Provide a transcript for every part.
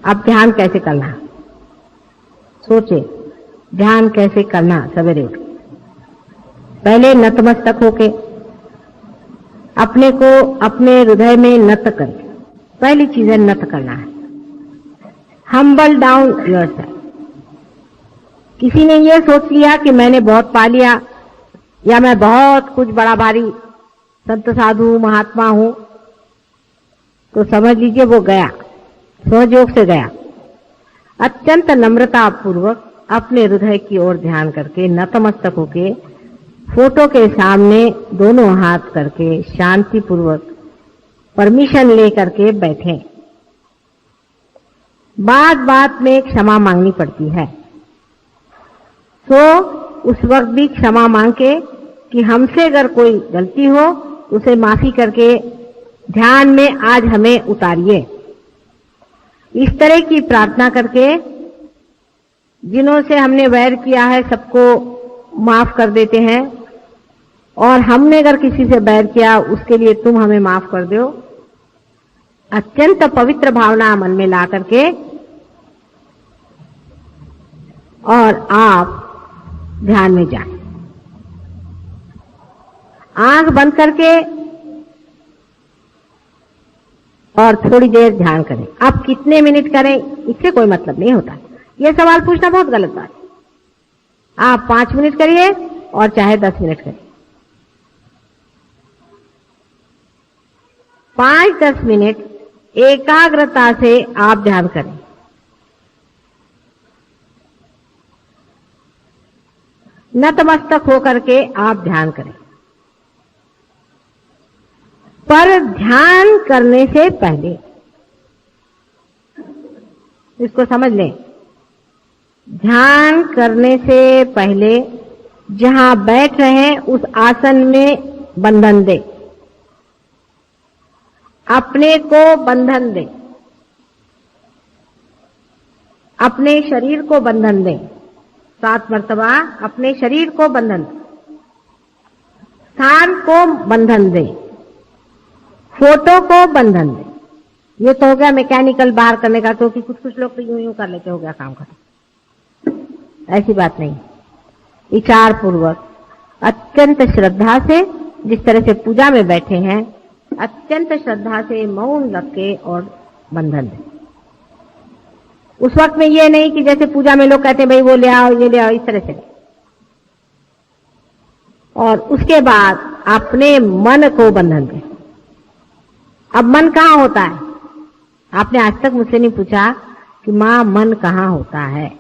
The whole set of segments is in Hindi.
अब ध्यान कैसे करना, सोचे ध्यान कैसे करना। सवेरे उठ पहले नतमस्तक होके अपने को अपने हृदय में नत कर, पहली चीज है नत करना है। Humble down yourself. किसी ने ये सोच लिया कि मैंने बहुत पा लिया या मैं बहुत कुछ बड़ा भारी संत साधु महात्मा हूं, तो समझ लीजिए वो गया, सहयोग से गया। अत्यंत नम्रता पूर्वक अपने हृदय की ओर ध्यान करके नतमस्तक होके फोटो के सामने दोनों हाथ करके शांति पूर्वक परमिशन ले करके बैठे। बात बात में क्षमा मांगनी पड़ती है, तो उस वक्त भी क्षमा मांग के कि हमसे अगर कोई गलती हो उसे माफी करके ध्यान में आज हमें उतारिए। इस तरह की प्रार्थना करके जिन्हों से हमने वैर किया है सबको माफ कर देते हैं, और हमने अगर किसी से बैर किया उसके लिए तुम हमें माफ कर दो। अत्यंत पवित्र भावना मन में ला करके और आप ध्यान में जाएं। आंख बंद करके और थोड़ी देर ध्यान करें। आप कितने मिनट करें इससे कोई मतलब नहीं होता, यह सवाल पूछना बहुत गलत बात है। आप 5 मिनट करिए और चाहे 10 मिनट करिए। 5-10 मिनट एकाग्रता से आप ध्यान करें। नतमस्तक होकर के आप ध्यान करें। पर ध्यान करने से पहले इसको समझ लें, ध्यान करने से पहले जहां बैठ रहे हैं उस आसन में बंधन दे, अपने को बंधन दे, अपने शरीर को बंधन दे। 7 मर्तबा अपने शरीर को बंधन दे, स्थान को बंधन दे, फोटो को बंधन दे। ये तो हो गया मैकेनिकल बाहर करने का, क्योंकि कुछ लोग तो यूं कर लेते, हो गया काम खत्म। ऐसी बात नहीं, विचार पूर्वक अत्यंत श्रद्धा से, जिस तरह से पूजा में बैठे हैं, अत्यंत श्रद्धा से मौन रख के और बंधन दे। उस वक्त में ये नहीं कि जैसे पूजा में लोग कहते हैं भाई वो ले आओ ये ले आओ, इस तरह से। और उसके बाद अपने मन को बंधन दे। अब मन कहाँ होता है? आपने आज तक मुझसे नहीं पूछा कि मां मन कहाँ होता है।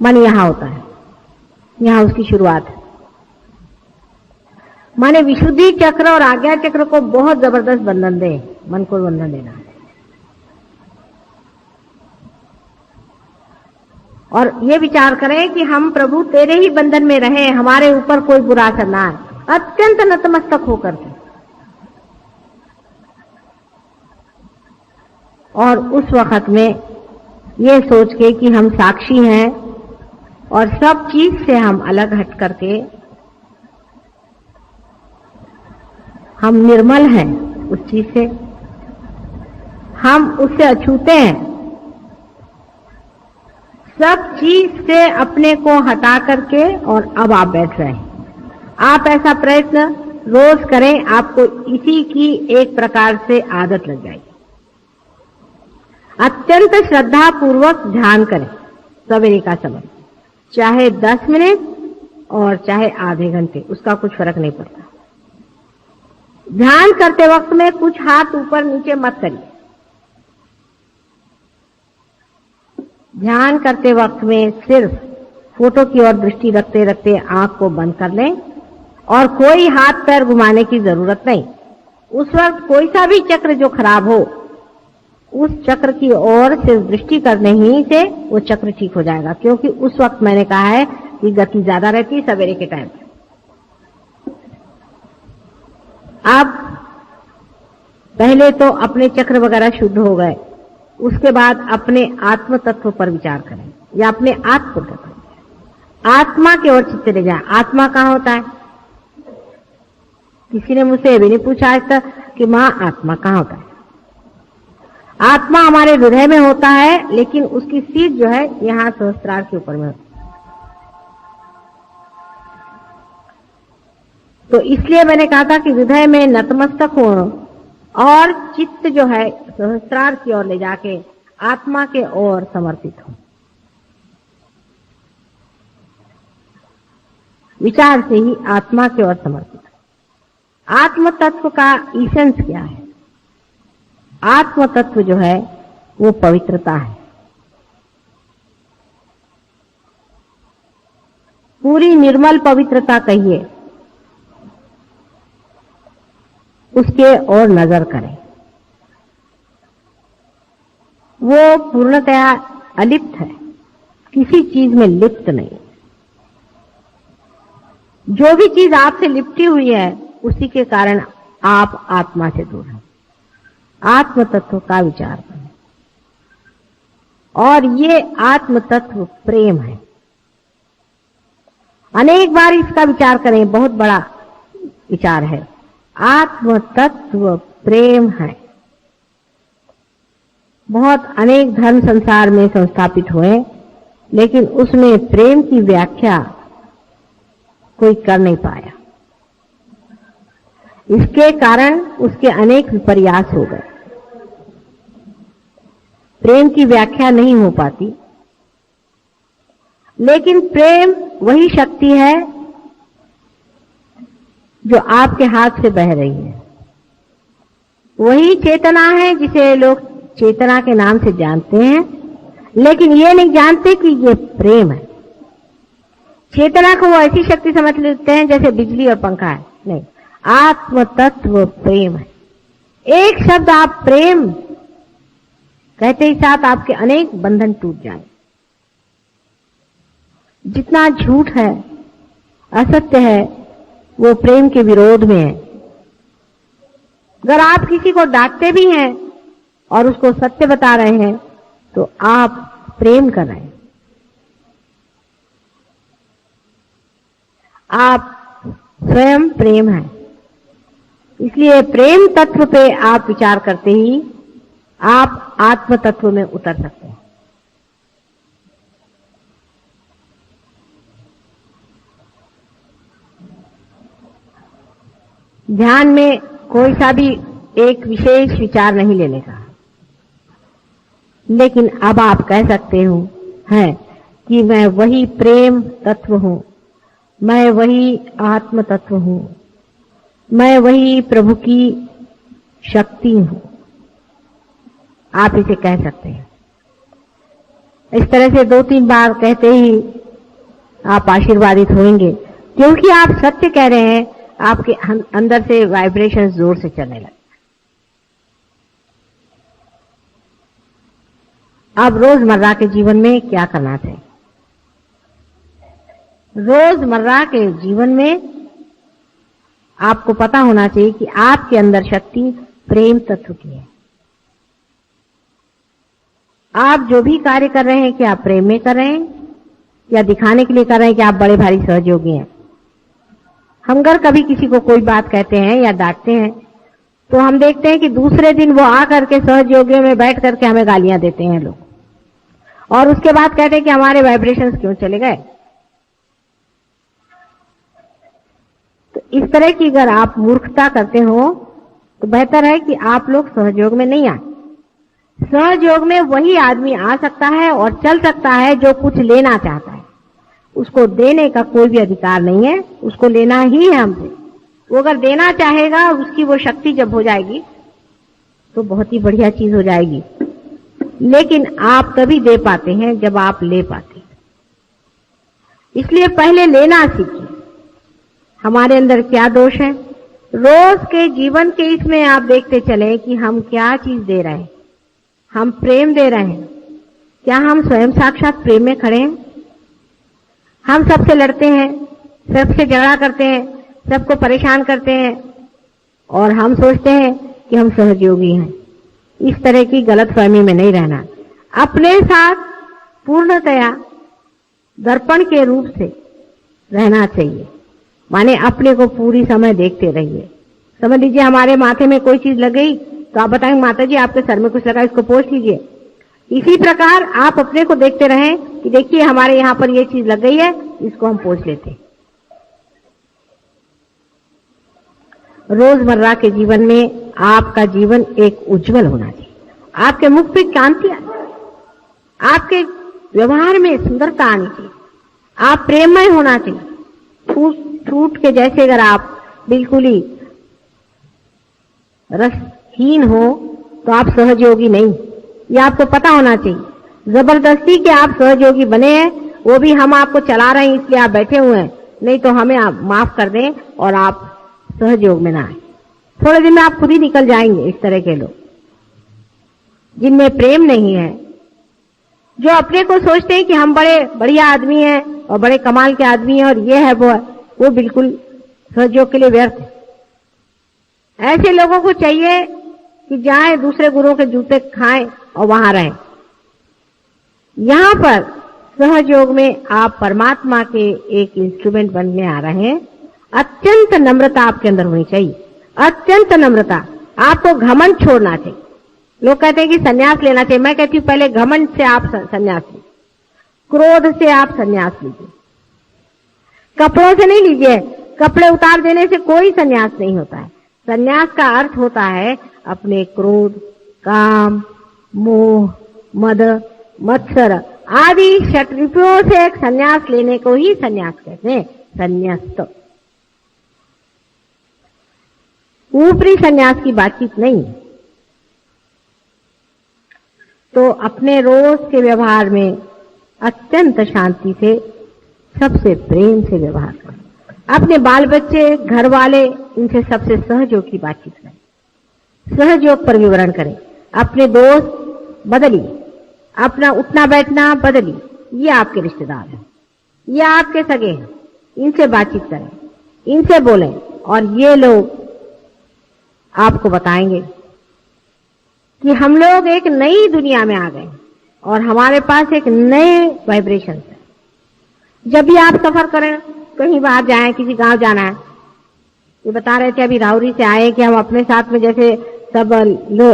मन यहां होता है, यहां उसकी शुरुआत है। माने विशुद्धि चक्र और आज्ञा चक्र को बहुत जबरदस्त बंधन दे, मन को बंधन देना। और ये विचार करें कि हम प्रभु तेरे ही बंधन में रहे, हमारे ऊपर कोई बुरा असर ना आए, अत्यंत नतमस्तक होकर के। और उस वक्त में ये सोच के कि हम साक्षी हैं और सब चीज से हम अलग हट करके हम निर्मल हैं, उस चीज से हम उससे अछूते हैं। सब चीज से अपने को हटा करके और अब आप बैठ रहे हैं। आप ऐसा प्रयत्न रोज करें, आपको इसी की एक प्रकार से आदत लग जाएगी। अत्यंत श्रद्धा पूर्वक ध्यान करें सवेरे का समय, चाहे 10 मिनट और चाहे आधे घंटे, उसका कुछ फर्क नहीं पड़ता। ध्यान करते वक्त में कुछ हाथ ऊपर नीचे मत करिए। ध्यान करते वक्त में सिर्फ फोटो की ओर दृष्टि रखते रखते आंख को बंद कर लें और कोई हाथ पैर घुमाने की जरूरत नहीं। उस वक्त कोई सा भी चक्र जो खराब हो, उस चक्र की ओर सिर्फ दृष्टि करने ही से वो चक्र ठीक हो जाएगा, क्योंकि उस वक्त मैंने कहा है कि गति ज्यादा रहती है सवेरे के टाइम। अब पहले तो अपने चक्र वगैरह शुद्ध हो गए, उसके बाद अपने आत्म तत्व पर विचार करें या अपने आत्म तत्व, आत्मा की ओर चित्त ले जाए। आत्मा कहाँ होता है? किसी ने मुझसे ये भी नहीं पूछा आज तक कि मां आत्मा कहाँ होता है। आत्मा हमारे हृदय में होता है, लेकिन उसकी सीट जो है यहाँ सहस्त्रार के ऊपर में होती है। तो इसलिए मैंने कहा था कि हृदय में नतमस्तक हो और चित्त जो है सहस्त्रार की ओर ले जाके आत्मा के ओर समर्पित हो। विचार से ही आत्मा की ओर समर्पित हो। आत्म तत्व का इसेंस क्या है? आत्म तत्व जो है वो पवित्रता है। पूरी निर्मल पवित्रता कहिए, उसके ओर नजर करें। वो पूर्णतया अलिप्त है, किसी चीज में लिप्त नहीं। जो भी चीज आपसे लिपटी हुई है उसी के कारण आप आत्मा से दूर हैं। आत्म तत्व का विचार करें, और ये आत्म तत्व प्रेम है। अनेक बार इसका विचार करें, बहुत बड़ा विचार है। आत्म तत्व प्रेम है। बहुत अनेक धर्म संसार में संस्थापित हुए, लेकिन उसमें प्रेम की व्याख्या कोई कर नहीं पाया। इसके कारण उसके अनेक विपर्यास हो गए। प्रेम की व्याख्या नहीं हो पाती, लेकिन प्रेम वही शक्ति है जो आपके हाथ से बह रही है। वही चेतना है जिसे लोग चेतना के नाम से जानते हैं, लेकिन ये नहीं जानते कि ये प्रेम है। चेतना को वो ऐसी शक्ति समझ लेते हैं जैसे बिजली और पंखा है। नहीं, आत्म तत्व प्रेम है। एक शब्द आप प्रेम कहते ही साथ आपके अनेक बंधन टूट जाए। जितना झूठ है, असत्य है, वो प्रेम के विरोध में है। अगर आप किसी को डांटते भी हैं और उसको सत्य बता रहे हैं तो आप प्रेम कर रहे हैं। आप स्वयं प्रेम है। इसलिए प्रेम तत्व पे आप विचार करते ही आप आत्म तत्व में उतर सकते हैं। ध्यान में कोई सा भी एक विशेष विचार नहीं लेने का, लेकिन अब आप कह सकते हो हैं कि मैं वही प्रेम तत्व हूं, मैं वही आत्म तत्व हूं, मैं वही प्रभु की शक्ति हूं। आप इसे कह सकते हैं। इस तरह से 2-3 बार कहते ही आप आशीर्वादित होंगे, क्योंकि आप सत्य कह रहे हैं। आपके अंदर से वाइब्रेशन जोर से चलने लगे। अब रोजमर्रा के जीवन में क्या करना चाहिए? रोजमर्रा के जीवन में आपको पता होना चाहिए कि आपके अंदर शक्ति प्रेम तत्व की है। आप जो भी कार्य कर रहे हैं, क्या आप प्रेम में कर रहे हैं या दिखाने के लिए कर रहे हैं कि आप बड़े भारी सहयोगी हैं? हम अगर कभी किसी को कोई बात कहते हैं या डांटते हैं तो हम देखते हैं कि दूसरे दिन वो आकर के सहयोगियों में बैठ करके हमें गालियां देते हैं लोग, और उसके बाद कहते हैं कि हमारे वाइब्रेशंस क्यों चले गए। तो इस तरह की अगर आप मूर्खता करते हो तो बेहतर है कि आप लोग सहयोग में नहीं आए। सहयोग में वही आदमी आ सकता है और चल सकता है जो कुछ लेना चाहता है। उसको देने का कोई भी अधिकार नहीं है, उसको लेना ही है हमसे। वो अगर देना चाहेगा, उसकी वो शक्ति जब हो जाएगी तो बहुत ही बढ़िया चीज हो जाएगी। लेकिन आप तभी दे पाते हैं जब आप ले पाते हैं। इसलिए पहले लेना सीखिए। हमारे अंदर क्या दोष है? रोज के जीवन के इसमें आप देखते चले कि हम क्या चीज दे रहे हैं। हम प्रेम दे रहे हैं, क्या हम स्वयं साक्षात प्रेम में खड़े हैं? हम सबसे लड़ते हैं, सबसे झगड़ा करते हैं, सबको परेशान करते हैं और हम सोचते हैं कि हम सहयोगी हैं। इस तरह की गलतफहमी में नहीं रहना। अपने साथ पूर्णतया दर्पण के रूप से रहना चाहिए। माने अपने को पूरी समय देखते रहिए। समझ लीजिए हमारे माथे में कोई चीज लग गई तो आप बताएंगे माता जी आपके सर में कुछ लगा, इसको पोंछ लीजिए। इसी प्रकार आप अपने को देखते रहें कि देखिए हमारे यहाँ पर ये चीज लग गई है, इसको हम पोंछ लेते हैं। रोजमर्रा के जीवन में आपका जीवन एक उज्जवल होना चाहिए, आपके मुख पे कांति आनी चाहिए, आपके व्यवहार में सुंदरता आनी चाहिए, आप प्रेममय होना चाहिए। फ्रूट के जैसे अगर आप बिल्कुल ही रसहीन हो तो आप सहयोगी नहीं, ये आपको पता होना चाहिए। जबरदस्ती के आप सहयोगी बने हैं, वो भी हम आपको चला रहे हैं इसलिए आप बैठे हुए हैं, नहीं तो हमें आप माफ कर दें और आप सहयोग में ना आए। थोड़े दिन में आप खुद ही निकल जाएंगे। इस तरह के लोग जिनमें प्रेम नहीं है, जो अपने को सोचते हैं कि हम बड़े बढ़िया आदमी हैं और बड़े कमाल के आदमी हैं और ये है वो बिल्कुल सहयोग के लिए व्यर्थ है। ऐसे लोगों को चाहिए कि जाएं दूसरे गुरुओं के जूते खाएं और वहां रहें। यहां पर सहयोग में आप परमात्मा के एक इंस्ट्रूमेंट बनने आ रहे हैं। अत्यंत नम्रता आपके अंदर होनी चाहिए, अत्यंत नम्रता। आपको घमंड छोड़ना चाहिए। लोग कहते हैं कि संन्यास लेना चाहिए, मैं कहती हूँ पहले घमंड से आप संन्यास लीजिए, क्रोध से आप संन्यास लीजिए, कपड़ों से नहीं लीजिए। कपड़े उतार देने से कोई संन्यास नहीं होता है। संन्यास का अर्थ होता है अपने क्रोध, काम, मोह, मद, मत्सर आदि षट्रिपुओं से एक संन्यास लेने को ही संन्यास कहते हैं। संन्यास्त ऊपरी संन्यास की बातचीत नहीं। तो अपने रोज के व्यवहार में अत्यंत शांति से, सबसे प्रेम से व्यवहार करें। अपने बाल बच्चे, घर वाले, इनसे सबसे सहयोग की बातचीत करें, सहयोग पर विवरण करें। अपने दोस्त बदलिए, अपना उठना बैठना बदलिए। ये आपके रिश्तेदार हैं, ये आपके सगे हैं, इनसे बातचीत करें, इनसे बोलें और ये लोग आपको बताएंगे कि हम लोग एक नई दुनिया में आ गए और हमारे पास एक नए वाइब्रेशन है। जब भी आप सफर करें, कहीं बाहर जाएं, किसी गांव जाना है, ये बता रहे थे अभी राउरी से आए कि हम अपने साथ में जैसे सब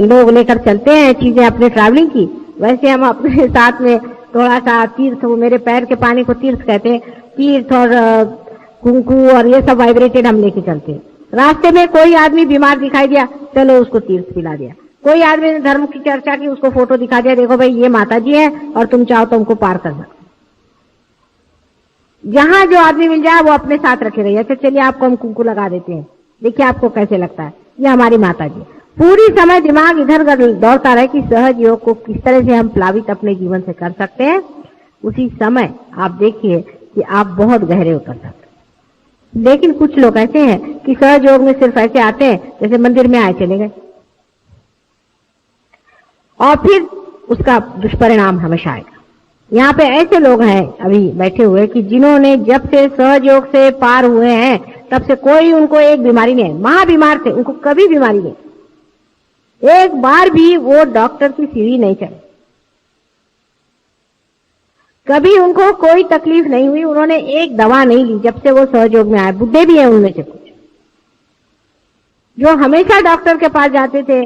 लोग लेकर चलते हैं चीजें अपने ट्रैवलिंग की, वैसे हम अपने साथ में थोड़ा सा तीर्थ, वो मेरे पैर के पानी को तीर्थ कहते हैं, तीर्थ और कुंकू और ये सब वाइब्रेटेड हम लेके चलते हैं। रास्ते में कोई आदमी बीमार दिखाई दिया, चलो उसको तीर्थ पिला दिया। कोई आदमी ने धर्म की चर्चा की, उसको फोटो दिखा दिया, देखो भाई ये माता जी है और तुम चाहो तो उनको पार कर सकते। जहां जो आदमी मिल जाए वो अपने साथ रखे रहिए। अच्छा चलिए आपको हम कुंकू लगा देते हैं, देखिए आपको कैसे लगता है, ये हमारी माता जी। पूरी समय दिमाग इधर उधर दौड़ता रहे कि सहज योग को किस तरह से हम प्लावित अपने जीवन से कर सकते हैं। उसी समय आप देखिए कि आप बहुत गहरे उतर सकते हैं। लेकिन कुछ लोग ऐसे हैं कि सहज योग में सिर्फ ऐसे आते हैं जैसे मंदिर में आए चले गए, और फिर उसका दुष्परिणाम हमेशा आएगा। यहाँ पे ऐसे लोग हैं अभी बैठे हुए कि जिन्होंने जब से सहज योग से पार हुए हैं तब से कोई उनको एक बीमारी नहीं है। महाबीमार थे, उनको कभी बीमारी नहीं, एक बार भी वो डॉक्टर की सीढ़ी नहीं चढ़े, कभी उनको कोई तकलीफ नहीं हुई, उन्होंने एक दवा नहीं ली जब से वो सहयोग में आए। बुढ़े भी हैं उनमें से कुछ जो हमेशा डॉक्टर के पास जाते थे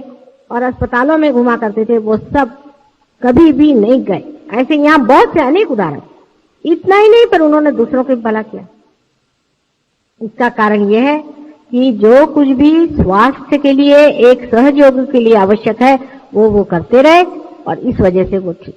और अस्पतालों में घुमा करते थे, वो सब कभी भी नहीं गए। ऐसे यहाँ बहुत से अनेक उदाहरण, इतना ही नहीं पर उन्होंने दूसरों को भला किया। इसका कारण यह है कि जो कुछ भी स्वास्थ्य के लिए, एक सहयोग के लिए आवश्यक है वो करते रहे और इस वजह से वो ठीक।